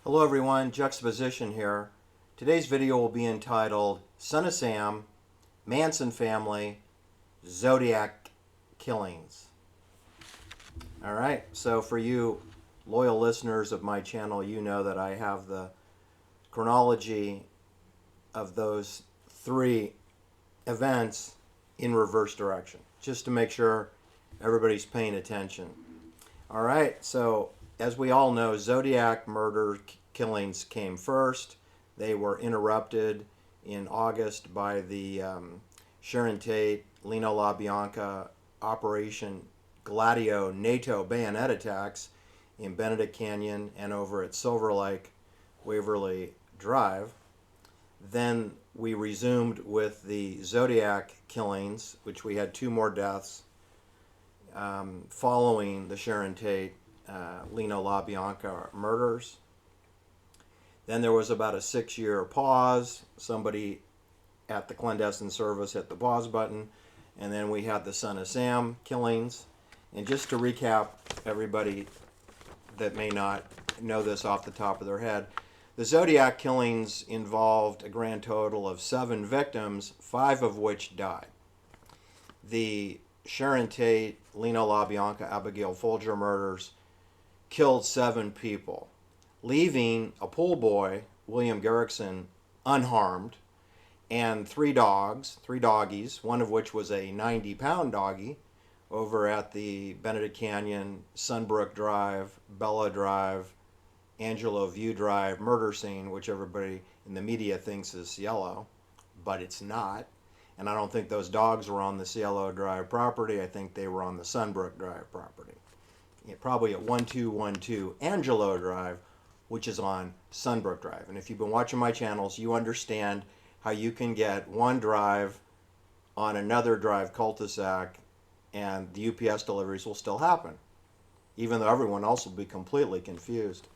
Hello everyone, Juxtaposition here. Today's video will be entitled Son of Sam, Manson Family, Zodiac Killings. Alright, so for you loyal listeners of my channel, you know that I have the chronology of those three events in reverse direction, just to make sure everybody's paying attention. Alright, so as we all know, Zodiac murder killings came first. They were interrupted in August by the Sharon Tate, Lino LaBianca Operation Gladio NATO bayonet attacks in Benedict Canyon and over at Silver Lake, Waverly Drive. Then we resumed with the Zodiac killings, which we had two more deaths following the Sharon Tate, Lino LaBianca murders. Then there was about a 6-year pause. Somebody at the clandestine service hit the pause button. And then we had the Son of Sam killings. And just to recap, everybody that may not know this off the top of their head, the Zodiac killings involved a grand total of 7 victims, 5 of which died. The Sharon Tate, Lino LaBianca, Abigail Folger murders killed 7 people, leaving a pool boy, William Garrickson, unharmed, and 3 doggies, one of which was a 90-pound doggy, over at the Benedict Canyon, Sunbrook Drive, Bella Drive, Angelo View Drive murder scene, which everybody in the media thinks is Cielo, but it's not. And I don't think those dogs were on the Cielo Drive property. I think they were on the Sunbrook Drive property. Probably at 1212 Angelo Drive, which is on Sunbrook Drive. And if you've been watching my channels, you understand how you can get one drive on another drive cul-de-sac and the UPS deliveries will still happen, even though everyone else will be completely confused.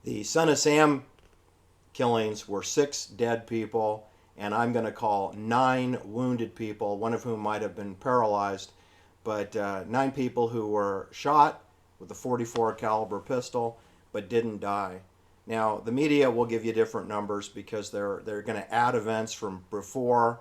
The Son of Sam killings were 6 dead people, and I'm going to call 9 wounded people, one of whom might have been paralyzed, but 9 people who were shot with a .44 caliber pistol but didn't die. Now, the media will give you different numbers because they're going to add events from before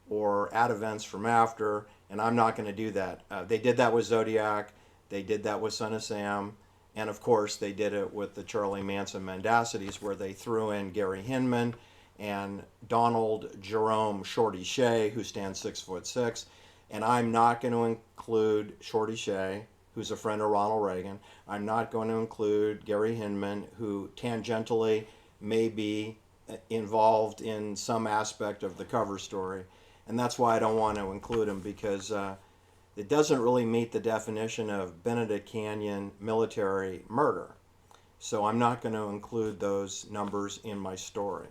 or add events from after, and I'm not going to do that. They did that with Zodiac, they did that with Son of Sam, and of course they did it with the Charlie Manson mendacities, where they threw in Gary Hinman and Donald Jerome Shorty Shea, who stands 6'6", and I'm not going to include Shorty Shea, who's a friend of Ronald Reagan. I'm not going to include Gary Hinman, who tangentially may be involved in some aspect of the cover story, and that's why I don't want to include him, because it doesn't really meet the definition of Benedict Canyon military murder. So I'm not going to include those numbers in my story.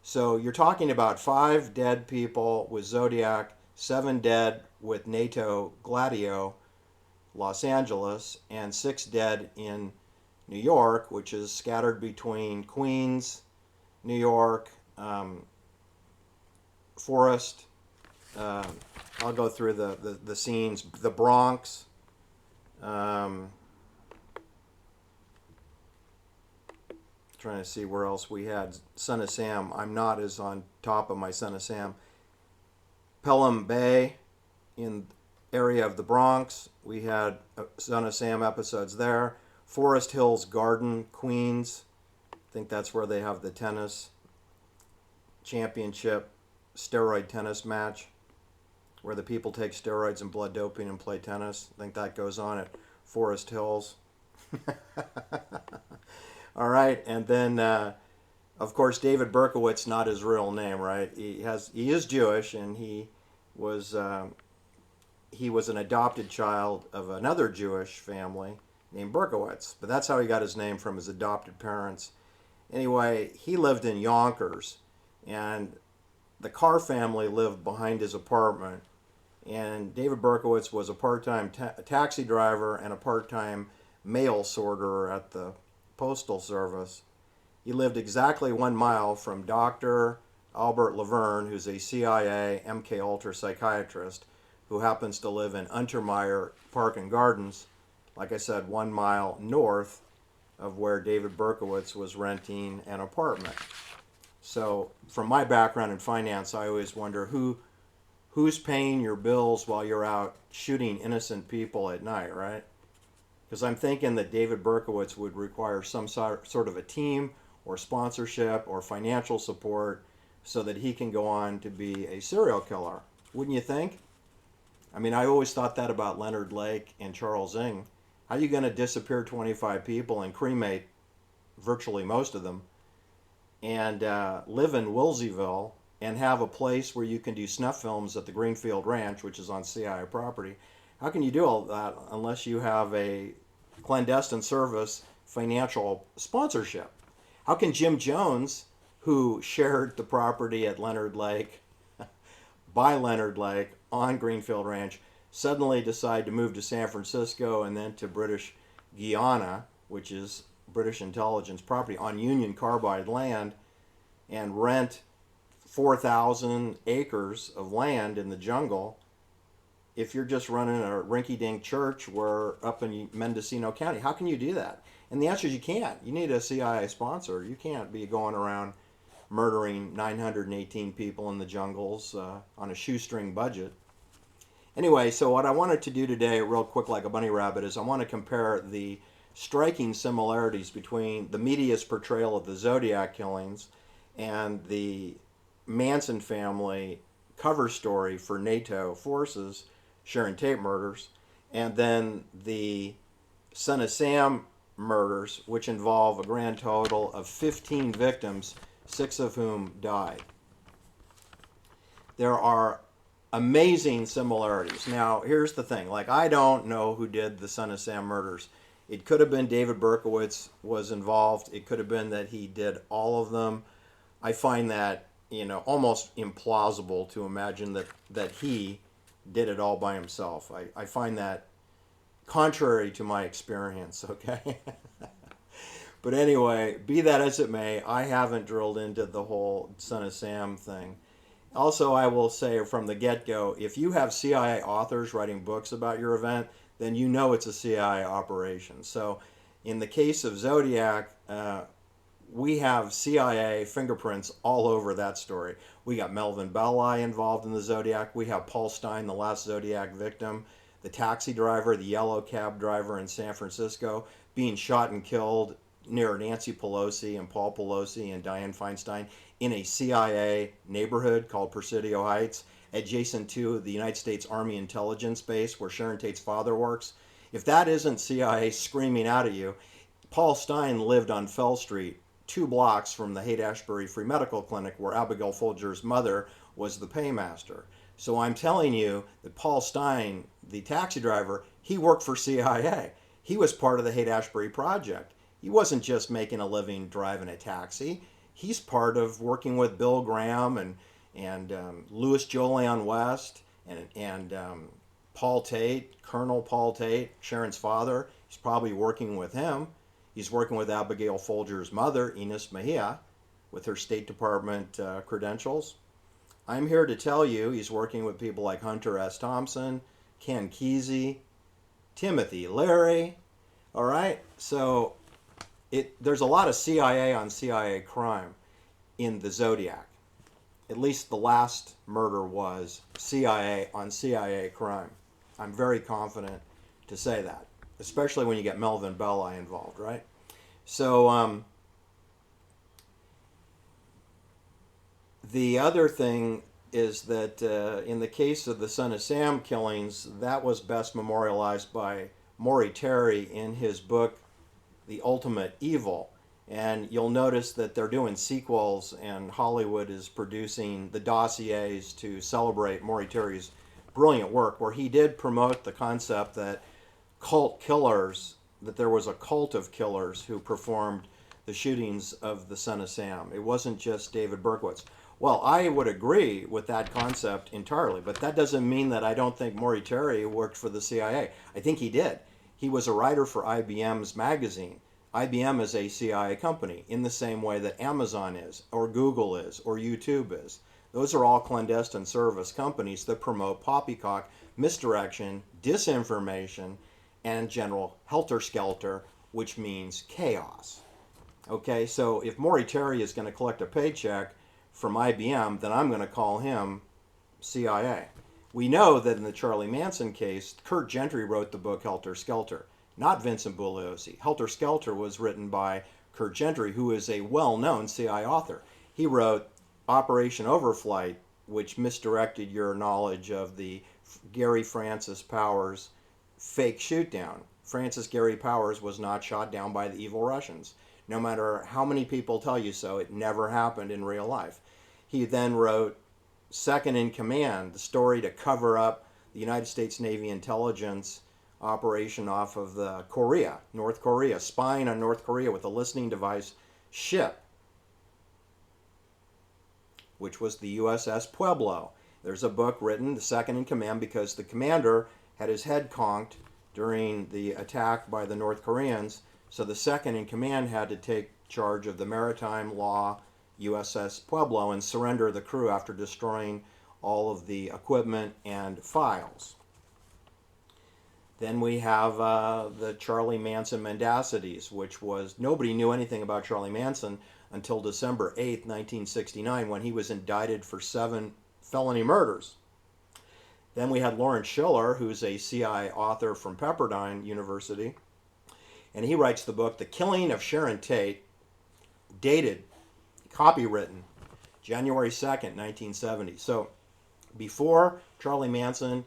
So you're talking about 5 dead people with Zodiac, 7 dead with NATO Gladio, Los Angeles, and 6 dead in New York, which is scattered between Queens, New York, Forest. I'll go through the scenes. The Bronx. Trying to see where else we had Son of Sam. I'm not as on top of my Son of Sam. Pelham Bay in area of the Bronx. We had Son of Sam episodes there. Forest Hills Garden, Queens. I think that's where they have the tennis championship steroid tennis match, where the people take steroids and blood doping and play tennis. I think that goes on at Forest Hills. All right, and then of course David Berkowitz, not his real name, right? He is Jewish, and he was an adopted child of another Jewish family named Berkowitz, but that's how he got his name, from his adopted parents. Anyway, he lived in Yonkers, and the Carr family lived behind his apartment, and David Berkowitz was a part-time taxi driver and a part-time mail sorter at the Postal Service. He lived exactly 1 mile from Dr. Albert Laverne, who's a CIA MKUltra psychiatrist, who happens to live in Untermeyer Park and Gardens, like I said, 1 mile north of where David Berkowitz was renting an apartment. So, from my background in finance, I always wonder who's paying your bills while you're out shooting innocent people at night, right? Because I'm thinking that David Berkowitz would require some sort of a team or sponsorship or financial support so that he can go on to be a serial killer. Wouldn't you think? I mean, I always thought that about Leonard Lake and Charles Ng. How are you going to disappear 25 people and cremate virtually most of them and live in Wilseyville and have a place where you can do snuff films at the Greenfield Ranch, which is on CIA property? How can you do all that unless you have a clandestine service financial sponsorship? How can Jim Jones, who shared the property at Leonard Lake, by Leonard Lake on Greenfield Ranch, suddenly decide to move to San Francisco and then to British Guiana, which is British intelligence property, on Union Carbide land and rent 4,000 acres of land in the jungle if you're just running a rinky-dink church where up in Mendocino County? How can you do that? And the answer is you can't. You need a CIA sponsor. You can't be going around murdering 918 people in the jungles on a shoestring budget. Anyway, so what I wanted to do today, real quick like a bunny rabbit, is I want to compare the striking similarities between the media's portrayal of the Zodiac killings and the Manson family cover story for NATO forces, Sharon Tate murders, and then the Son of Sam murders, which involve a grand total of 15 victims, 6 of whom died. There are amazing similarities. Now, here's the thing. Like, I don't know who did the Son of Sam murders. It could have been David Berkowitz was involved. It could have been that he did all of them. I find that, almost implausible to imagine that he did it all by himself. I find that contrary to my experience, okay? But anyway, be that as it may, I haven't drilled into the whole Son of Sam thing. Also, I will say from the get-go, if you have CIA authors writing books about your event, then you know it's a CIA operation. So in the case of Zodiac, we have CIA fingerprints all over that story. We got Melvin Belli involved in the Zodiac. We have Paul Stein, the last Zodiac victim, the taxi driver, the yellow cab driver in San Francisco, being shot and killed near Nancy Pelosi and Paul Pelosi and Dianne Feinstein in a CIA neighborhood called Presidio Heights, adjacent to the United States Army Intelligence Base where Sharon Tate's father works. If that isn't CIA screaming out at you, Paul Stein lived on Fell Street, 2 blocks from the Haight-Ashbury Free Medical Clinic where Abigail Folger's mother was the paymaster. So I'm telling you that Paul Stein, the taxi driver, he worked for CIA. He was part of the Haight-Ashbury Project. He wasn't just making a living driving a taxi. He's part of working with Bill Graham and Louis Jolyon West and Paul Tate, Colonel Paul Tate, Sharon's father. He's probably working with him. He's working with Abigail Folger's mother, Ines Mejia, with her State Department credentials. I'm here to tell you he's working with people like Hunter S. Thompson, Ken Kesey, Timothy Leary. All right, so there's a lot of CIA on CIA crime in the Zodiac. At least the last murder was CIA on CIA crime. I'm very confident to say that, especially when you get Melvin Belli involved, right? So the other thing is that in the case of the Son of Sam killings, that was best memorialized by Maury Terry in his book, The Ultimate Evil. And you'll notice that they're doing sequels, and Hollywood is producing the dossiers to celebrate Maury Terry's brilliant work, where he did promote the concept that cult killers, that there was a cult of killers who performed the shootings of the Son of Sam. It wasn't just David Berkowitz. Well, I would agree with that concept entirely, but that doesn't mean that I don't think Maury Terry worked for the CIA. I think he did. He was a writer for IBM's magazine. IBM is a CIA company in the same way that Amazon is, or Google is, or YouTube is. Those are all clandestine service companies that promote poppycock, misdirection, disinformation, and general helter-skelter which means chaos. Okay, so if Maury Terry is going to collect a paycheck from IBM, then I'm going to call him CIA. We know that in the Charlie Manson case, Kurt Gentry wrote the book Helter Skelter, not Vincent Bugliosi. Helter Skelter was written by Kurt Gentry, who is a well-known CIA author. He wrote Operation Overflight, which misdirected your knowledge of the Gary Francis Powers fake shootdown. Francis Gary Powers was not shot down by the evil Russians. No matter how many people tell you so, it never happened in real life. He then wrote Second in Command, the story to cover up the United States Navy intelligence operation off of the North Korea, spying on North Korea with a listening device ship, which was the USS Pueblo. There's a book written, The Second in Command, because the commander had his head conked during the attack by the North Koreans, so the second in command had to take charge of the maritime law USS Pueblo and surrender the crew after destroying all of the equipment and files. Then we have the Charlie Manson mendacities, which was, nobody knew anything about Charlie Manson until December 8th, 1969, when he was indicted for 7 felony murders. Then we had Lawrence Schiller, who's a CI author from Pepperdine University, and he writes the book The Killing of Sharon Tate, dated, copywritten, January 2nd, 1970. So before Charlie Manson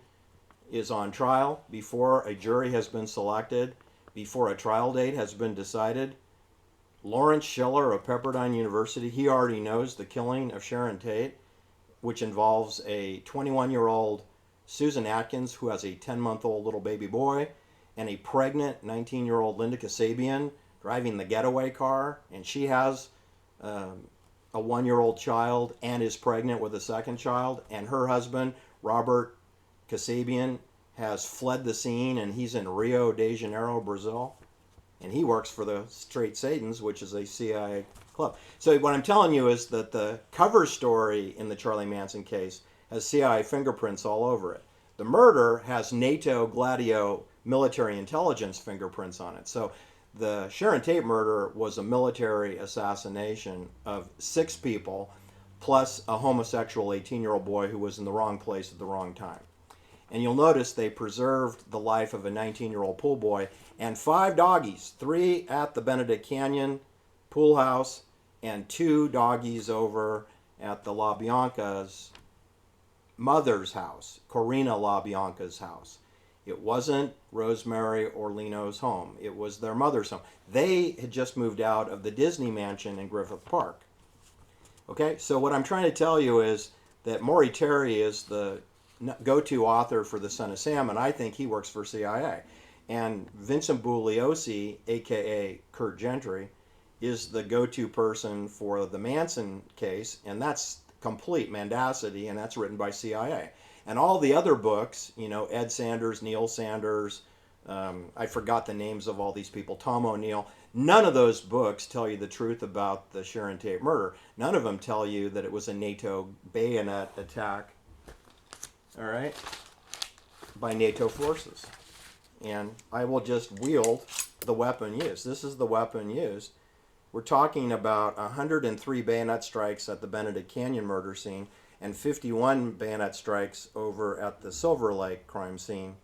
is on trial, before a jury has been selected, before a trial date has been decided, Lawrence Schiller of Pepperdine University, he already knows the killing of Sharon Tate, which involves a 21-year-old Susan Atkins, who has a 10-month-old little baby boy, and a pregnant 19-year-old Linda Kasabian driving the getaway car, and she has a 1-year-old child and is pregnant with a second child, and her husband, Robert Kasabian, has fled the scene, and he's in Rio de Janeiro, Brazil, and he works for the Straight Satans, which is a CIA club. So what I'm telling you is that the cover story in the Charlie Manson case has CIA fingerprints all over it. The murder has NATO Gladio military intelligence fingerprints on it. So the Sharon Tate murder was a military assassination of 6 people, plus a homosexual 18-year-old boy who was in the wrong place at the wrong time. And you'll notice they preserved the life of a 19-year-old pool boy and 5 doggies, 3 at the Benedict Canyon pool house and 2 doggies over at the LaBianca's mother's house, Corina LaBianca's house. It wasn't Rosemary or Leno's home. It was their mother's home. They had just moved out of the Disney mansion in Griffith Park. Okay, so what I'm trying to tell you is that Maury Terry is the go-to author for The Son of Sam, and I think he works for CIA. And Vincent Bugliosi, a.k.a. Kurt Gentry, is the go-to person for the Manson case, and that's complete mendacity, and that's written by CIA. And all the other books, you know, Ed Sanders, Neil Sanders, I forgot the names of all these people, Tom O'Neill, none of those books tell you the truth about the Sharon Tate murder. None of them tell you that it was a NATO bayonet attack, all right, by NATO forces. And I will just wield the weapon used. This is the weapon used. We're talking about 103 bayonet strikes at the Benedict Canyon murder scene and 51 bayonet strikes over at the Silver Lake crime scene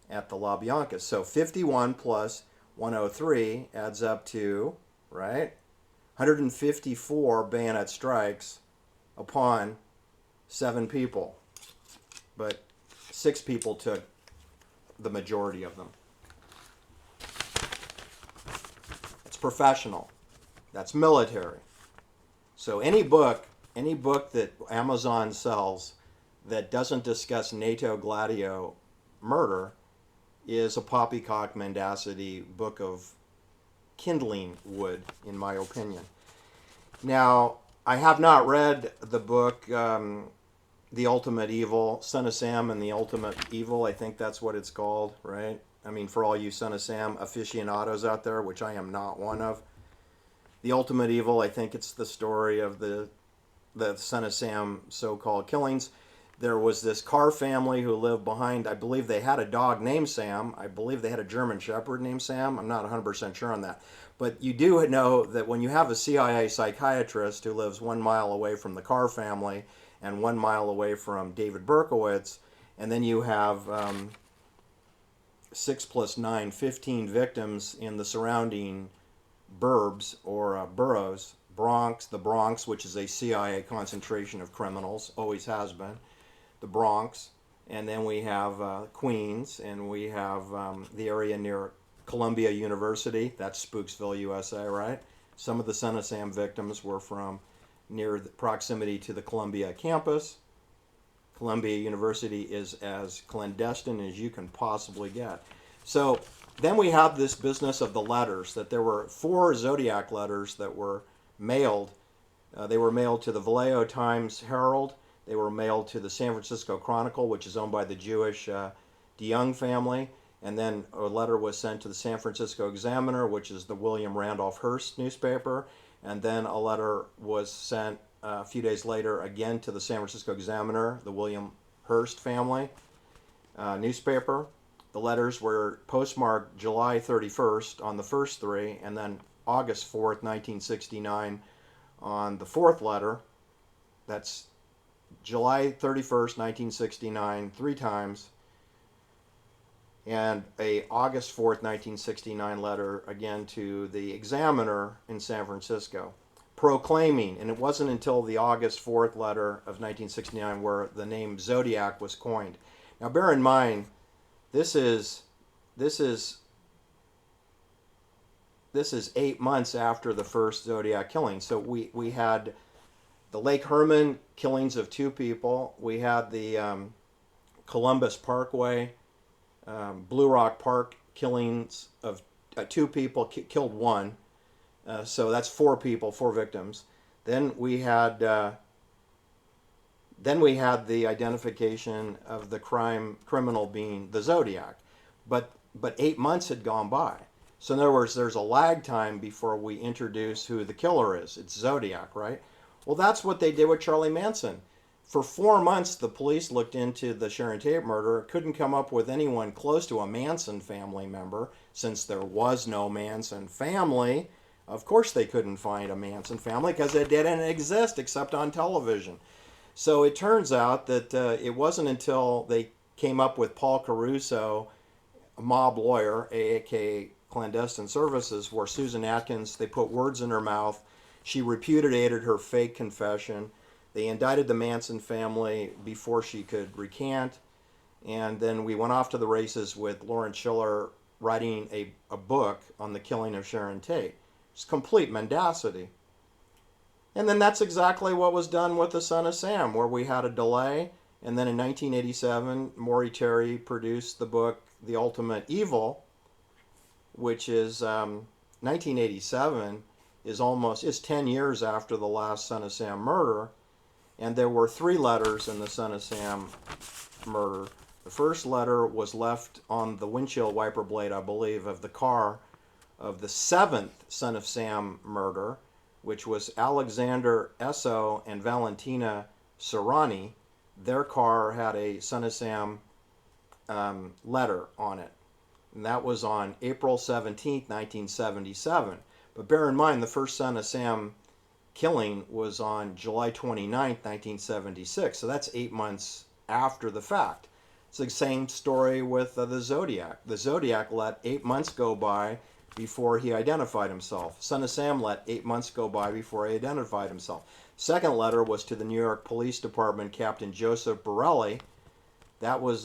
at the La Bianca. So 51 plus 103 adds up to, right, 154 bayonet strikes upon 7 people. But 6 people took the majority of them. It's professional. That's military. So any book that Amazon sells that doesn't discuss NATO Gladio murder is a poppycock mendacity book of kindling wood, in my opinion. Now, I have not read the book The Ultimate Evil, Son of Sam and the Ultimate Evil. I think that's what it's called, right? I mean, for all you Son of Sam aficionados out there, which I am not one of. The Ultimate Evil, I think it's the story of the Son of Sam so-called killings. There was this Carr family who lived behind, I believe they had a dog named Sam. I believe they had a German Shepherd named Sam. I'm not 100% sure on that. But you do know that when you have a CIA psychiatrist who lives 1 mile away from the Carr family and 1 mile away from David Berkowitz, and then you have 6 plus 9, 15 victims in the surrounding burbs or boroughs, the Bronx, which is a CIA concentration of criminals, always has been, the Bronx, and then we have Queens, and we have the area near Columbia University, that's Spooksville, USA, right? Some of the Son of Sam victims were from near the proximity to the Columbia campus. Columbia University is as clandestine as you can possibly get. So then we have this business of the letters, that there were 4 Zodiac letters that were mailed. They were mailed to the Vallejo Times-Herald. They were mailed to the San Francisco Chronicle, which is owned by the Jewish DeYoung family. And then a letter was sent to the San Francisco Examiner, which is the William Randolph Hearst newspaper. And then a letter was sent a few days later again to the San Francisco Examiner, the William Hearst family newspaper. The letters were postmarked July 31st on the first 3, and then August 4th, 1969 on the 4th letter. That's July 31st, 1969, 3 times. And a August 4th, 1969 letter again to the Examiner in San Francisco, proclaiming, and it wasn't until the August 4th letter of 1969 where the name Zodiac was coined. Now bear in mind, this is 8 months after the first Zodiac killing. So we had the Lake Herman killings of 2 people. We had the Columbus Parkway, Blue Rock Park killings of 2 people, killed 1. So that's 4 people, 4 victims. Then we had the identification of the criminal being the Zodiac, but 8 months had gone by. So in other words, there's a lag time before we introduce who the killer is. It's Zodiac, right? Well, that's what they did with Charlie Manson. For 4 months, the police looked into the Sharon Tate murder, couldn't come up with anyone close to a Manson family member, since there was no Manson family. Of course they couldn't find a Manson family because it didn't exist except on television. So it turns out that it wasn't until they came up with Paul Caruso, a mob lawyer, aka Clandestine Services, where Susan Atkins, they put words in her mouth. She repudiated her fake confession. They indicted the Manson family before she could recant. And then we went off to the races with Lawrence Schiller writing a book on the killing of Sharon Tate. It's complete mendacity. And then that's exactly what was done with the Son of Sam, where we had a delay. And then in 1987, Maury Terry produced the book The Ultimate Evil, which is 1987 is 10 years after the last Son of Sam murder. And there were 3 letters in the Son of Sam murder. The first letter was left on the windshield wiper blade, I believe, of the car of the 7th Son of Sam murder, which was Alexander Esso and Valentina Serrani. Their car had a Son of Sam letter on it. And that was on April 17th, 1977. But bear in mind, the first Son of Sam killing was on July 29th, 1976. So that's 8 months after the fact. It's the same story with the Zodiac. The Zodiac let 8 months go by before he identified himself. Son of Sam let 8 months go by before he identified himself. Second letter was to the New York Police Department, Captain Joseph Borelli. That was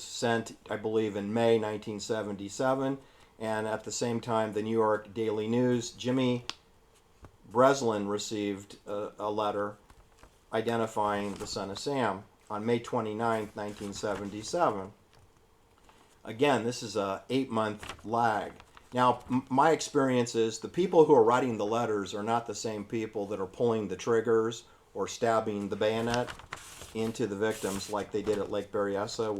sent, I believe, in May 1977. And at the same time, the New York Daily News, Jimmy Breslin received a letter identifying the Son of Sam on May 29, 1977. Again, this is a 8-month lag. Now, my experience is the people who are writing the letters are not the same people that are pulling the triggers or stabbing the bayonet into the victims like they did at Lake Berryessa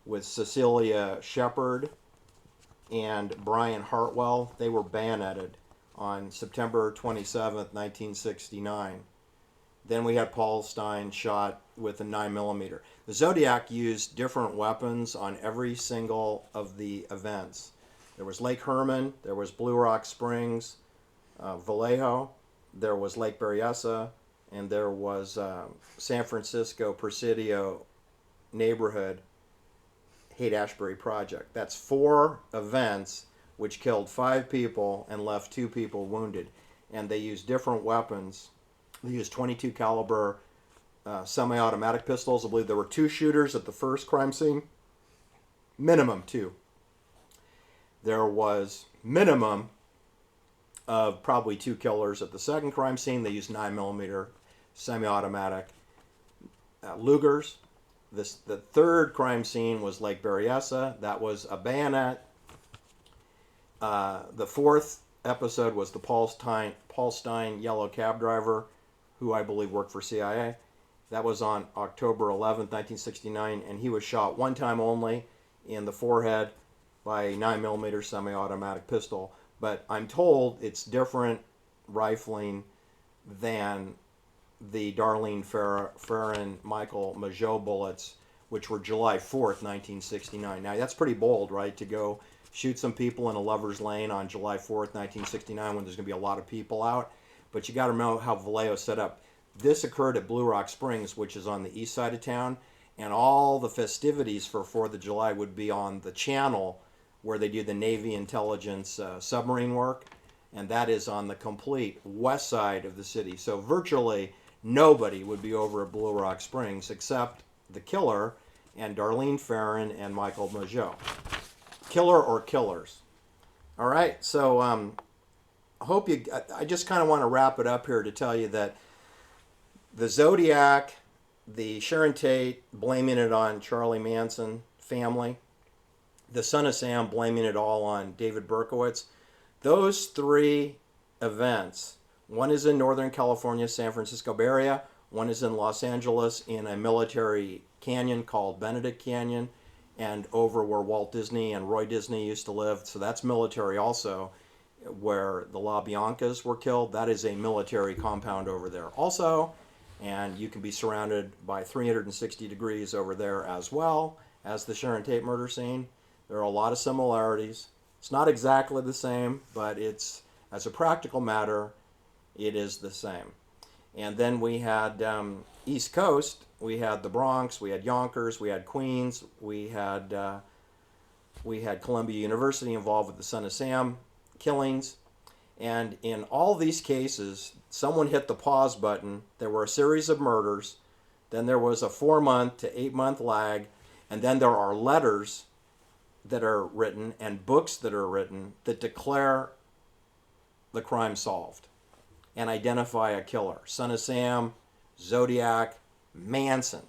with Cecilia Shepard and Brian Hartwell. They were bayoneted on September 27th, 1969. Then we had Paul Stein shot with a 9mm. The Zodiac used different weapons on every single of the events. There was Lake Herman, there was Blue Rock Springs, Vallejo, there was Lake Berryessa, and there was San Francisco Presidio neighborhood Haight-Ashbury Project. That's 4 events which killed 5 people and left 2 people wounded. And they used different weapons. They used 22 caliber semi-automatic pistols. I believe there were 2 shooters at the first crime scene. Minimum 2. There was minimum of probably 2 killers at the second crime scene. They used 9mm semi-automatic Lugers. The third crime scene was Lake Berryessa. That was a bayonet. The fourth episode was the Paul Stein yellow cab driver, who I believe worked for CIA. That was on October 11th, 1969, and he was shot one time only in the forehead by a 9mm semi-automatic pistol. But I'm told it's different rifling than the Darlene Ferrin Michael Mageau bullets, which were July 4th, 1969. Now, that's pretty bold, right, to go shoot some people in a lover's lane on July 4th, 1969, when there's going to be a lot of people out. But you got to know how Vallejo set up. This occurred at Blue Rock Springs, which is on the east side of town, and all the festivities for 4th of July would be on the channel where they do the Navy intelligence submarine work, and that is on the complete west side of the city. So virtually nobody would be over at Blue Rock Springs except the killer and Darlene Ferrin and Michael Mageau. Killer or killers. All right, so I just kind of want to wrap it up here to tell you that the Zodiac, the Sharon Tate blaming it on Charlie Manson family, the Son of Sam blaming it all on David Berkowitz, those 3 events, one is in Northern California, San Francisco Bay Area, one is in Los Angeles in a military canyon called Benedict Canyon, and over where Walt Disney and Roy Disney used to live, so that's military also, where the LaBiancas were killed. That is a military compound over there also, and you can be surrounded by 360 degrees over there as well as the Sharon Tate murder scene. There are a lot of similarities. It's not exactly the same, but it's, as a practical matter, it is the same. And then we had East Coast. We had the Bronx. We had Yonkers. We had Queens. We had Columbia University involved with the Son of Sam killings. And in all these cases, someone hit the pause button. There were a series of murders. Then there was a 4-month to 8-month lag. And then there are letters that are written and books that are written that declare the crime solved and identify a killer. Son of Sam, Zodiac, Manson.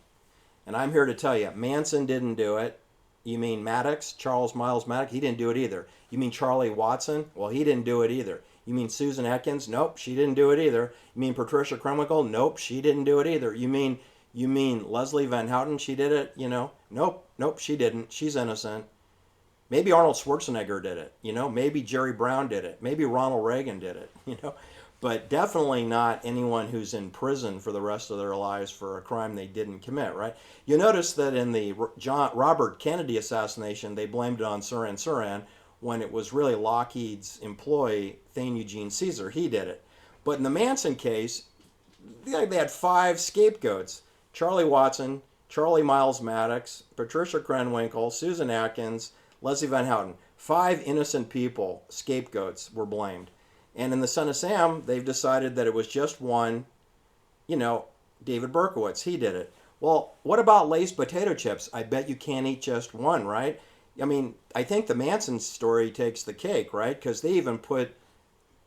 And I'm here to tell you, Manson didn't do it. You mean Maddox, Charles Miles Maddox? He didn't do it either. You mean Charlie Watson? Well, he didn't do it either. You mean Susan Atkins? Nope, she didn't do it either. You mean Patricia Krenwinkel? Nope, she didn't do it either. You mean Leslie Van Houten? She did it? Nope, she didn't. She's innocent. Maybe Arnold Schwarzenegger did it, maybe Jerry Brown did it, maybe Ronald Reagan did it, but definitely not anyone who's in prison for the rest of their lives for a crime they didn't commit, right? You notice that in the Robert Kennedy assassination, they blamed it on Sirhan when it was really Lockheed's employee, Thane Eugene Caesar. He did it. But in the Manson case, they had 5 scapegoats: Charlie Watson, Charlie Miles Maddox, Patricia Krenwinkel, Susan Atkins, Leslie Van Houten. 5 innocent people, scapegoats, were blamed. And in the Son of Sam, they've decided that it was just one, David Berkowitz. He did it. Well, what about Lay's potato chips? I bet you can't eat just one, right? I mean, I think the Manson story takes the cake, right? Because they even put,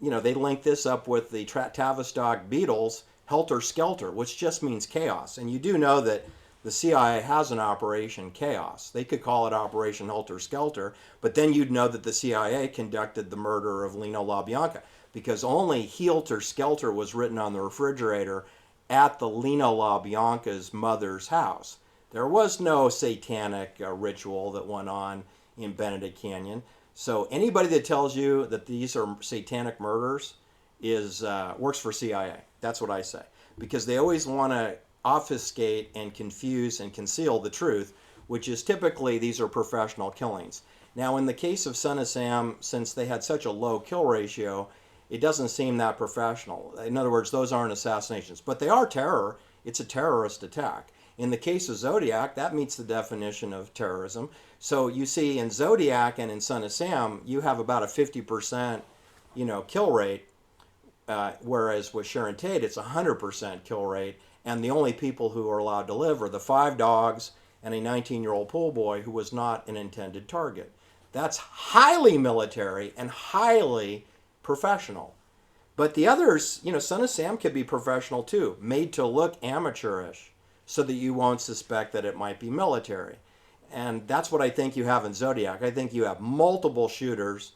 they link this up with the Tavistock Beatles, Helter Skelter, which just means chaos. And you do know that the CIA has an Operation Chaos. They could call it Operation Helter Skelter, but then you'd know that the CIA conducted the murder of Lino LaBianca, because only Helter Skelter was written on the refrigerator at the Lino LaBianca's mother's house. There was no satanic ritual that went on in Benedict Canyon. So anybody that tells you that these are satanic murders works for CIA. That's what I say. because they always want to obfuscate and confuse and conceal the truth, which is typically these are professional killings. Now, in the case of Son of Sam, since they had such a low kill ratio, it doesn't seem that professional. In other words, those aren't assassinations, but they are terror. It's a terrorist attack. In the case of Zodiac, that meets the definition of terrorism. So you see in Zodiac and in Son of Sam, you have about a 50%, kill rate, whereas with Sharon Tate, it's a 100% kill rate. And the only people who are allowed to live are the 5 dogs and a 19-year-old pool boy who was not an intended target. That's highly military and highly professional. But the others, Son of Sam could be professional too, made to look amateurish so that you won't suspect that it might be military. And that's what I think you have in Zodiac. I think you have multiple shooters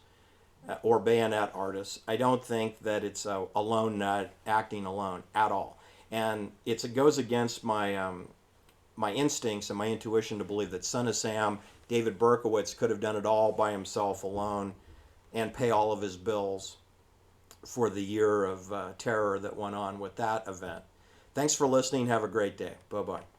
or bayonet artists. I don't think that it's a lone nut acting alone at all. And it goes against my my instincts and my intuition to believe that Son of Sam, David Berkowitz, could have done it all by himself alone and pay all of his bills for the year of terror that went on with that event. Thanks for listening. Have a great day. Bye-bye.